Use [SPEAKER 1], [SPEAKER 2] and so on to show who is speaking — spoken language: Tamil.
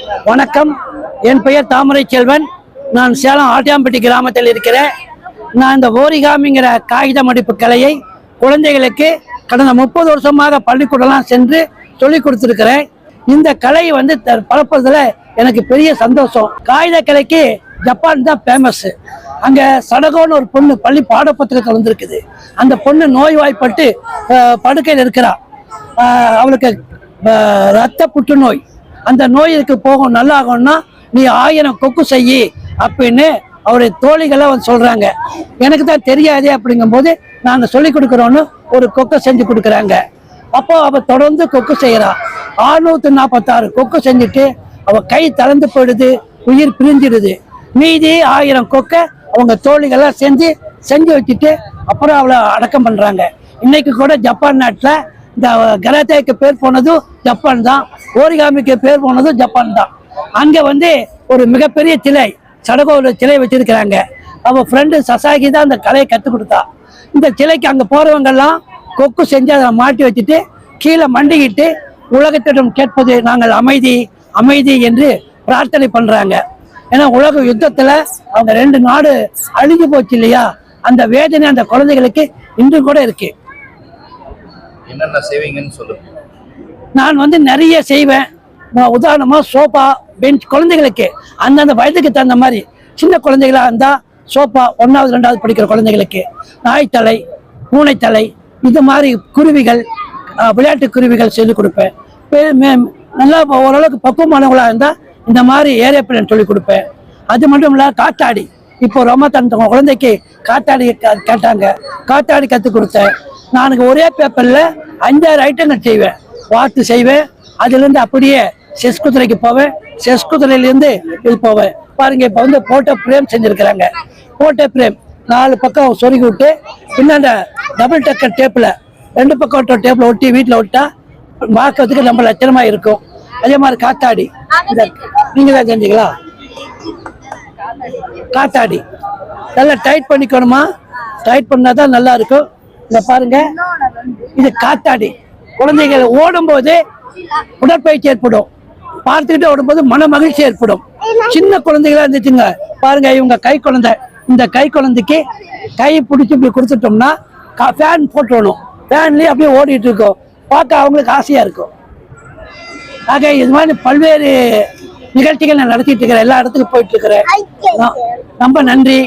[SPEAKER 1] வணக்கம். என் பெயர் தாமரை செல்வன். நான் சேலம் ஆட்டியாம்பட்டி கிராமத்தில் இருக்கிறேன். நான் இந்த ஓரிகாமிங்கிற காகித மடிப்பு கலையை குழந்தைகளுக்கு கடந்த 30 வருஷமாக பள்ளிக்கூடலாம் சென்று சொல்லிக் கொடுத்துருக்கிறேன். இந்த கலை வந்து பரப்புறதுல எனக்கு பெரிய சந்தோஷம். காகித கலைக்கு ஜப்பான் தான் ஃபேமஸ். அங்கே சடகோன்னு ஒரு பொண்ணு பள்ளி பாடப்புத்தகத்தில் வந்திருக்குது. அந்த பொண்ணு நோய்வாய்ப்பட்டு படுக்கையில் இருக்கிறா. அவளுக்கு ரத்த புற்றுநோய். அந்த நோய்க்கு போகும் நல்லாகணும்னா நீ 1000 கொக்கு செய்யி அப்படின்னு அவருடைய தோழிகளை வந்து சொல்றாங்க. எனக்கு தான் தெரியாதே அப்படிங்கும்போது நாங்கள் சொல்லி கொடுக்குறோன்னு ஒரு கொக்கை செஞ்சு கொடுக்குறாங்க. அப்போ அவள் தொடர்ந்து கொக்கு செய்கிறா. 646 கொக்கு செஞ்சுட்டு அவள் கை தளர்ந்து போயிடுது, உயிர் பிரிஞ்சிடுது. மீதி 1000 கொக்கை அவங்க தோழிகள்லாம் செஞ்சு வச்சுட்டு அப்புறம் அவளை அடக்கம் பண்ணுறாங்க. இன்னைக்கு கூட ஜப்பான் நாட்டில் இந்த கராத்தேக்கு பேர் போனதும் ஜப்பான் தான், ஓரிகாமிக்கு பேர் போனதும் ஜப்பான் தான். அங்கே வந்து ஒரு மிகப்பெரிய சிலை, சடகோல சிலை வச்சிருக்கிறாங்க. அவள் ஃப்ரெண்டு சசாகி தான் அந்த கலையை கற்றுக் கொடுத்தா. இந்த சிலைக்கு அங்கே போகிறவங்கெல்லாம் கொக்கு செஞ்சு அதை மாட்டி வச்சுட்டு கீழே மண்டிக்கிட்டு உலகத்திடம் கேட்பது நாங்கள் அமைதி அமைதி என்று பிரார்த்தனை பண்ணுறாங்க. ஏன்னா உலக யுத்தத்தில் அவங்க 2 நாடு அழிஞ்சு போச்சு இல்லையா, அந்த வேதனை அந்த குழந்தைகளுக்கு இன்று கூட இருக்கு.
[SPEAKER 2] என்னென்ன செய்வீங்கன்னு சொல்லுங்க.
[SPEAKER 1] நான் வந்து நிறைய செய்வேன். உதாரணமாக சோஃபா, பெஞ்ச் குழந்தைகளுக்கு அந்தந்த வயதுக்கு தகுந்த மாதிரி. சின்ன குழந்தைகளாக இருந்தால் சோஃபா 1வது 2வது படிக்கிற குழந்தைகளுக்கு, நாய்த்தலை, பூனைத்தலை, இது மாதிரி குருவிகள், விளையாட்டு குருவிகள் செய்து கொடுப்பேன். நல்லா ஓரளவுக்கு பக்குவமானவங்களாக இருந்தால் இந்த மாதிரி ஏரோப்ளேன் சொல்லிக் கொடுப்பேன். அது மட்டும் இல்லை காத்தாடி. இப்போ ரொம்ப குழந்தைக்கு காத்தாடி கேட்டாங்க, காத்தாடி கற்றுக் கொடுத்தேன். நான் ஒரே பேப்பரில் 5-6 ஐட்டங்கள் செய்வேன். வாத்து செய்வேன், அதுலேருந்து அப்படியே செஸ் குதிரைக்கு போவேன், செஸ் குதிரையிலேருந்து இது போவேன். பாருங்க, இப்போ வந்து போட்டோ ஃப்ரேம் செஞ்சுருக்கிறாங்க. போட்டோ ஃப்ரேம் 4 பக்கம் சொருகி விட்டு பின்னாண்ட டபுள் டக்கர் டேப்பில் 2 பக்கம் டேப்பில் ஒட்டி வீட்டில் விட்டா பார்க்கறதுக்கு ரொம்ப லட்சணமாக இருக்கும். அதே மாதிரி காத்தாடி, நீங்க தான் செஞ்சீங்களா? காத்தாடி நல்லா டைட் பண்ணிக்கணுமா, டைட் பண்ணாதான் நல்லா இருக்கும். இங்க பாருங்க, இது காத்தாடி. குழந்தைகள் ஓடும்போது உடற்பயிற்சி ஏற்படும், பார்த்துக்கிட்டு ஓடும்போது மன மகிழ்ச்சி ஏற்படும். சின்ன குழந்தைகளா இருந்துச்சுங்க பாருங்க, இவங்க கை குழந்தை. இந்த கை குழந்தைக்கு கை பிடிச்சி இப்படி கொடுத்துட்டோம்னா ஃபேன் போட்டுடணும், ஃபேன்லேயே அப்படியே ஓடிட்டு இருக்கோம், பார்க்க அவங்களுக்கு ஆசையா இருக்கும். ஆக இது மாதிரி பல்வேறு நிகழ்ச்சிகள் நான் நடத்திட்டு இருக்கிறேன், எல்லா இடத்துக்கும் போயிட்டு இருக்கிறேன். ரொம்ப நன்றி.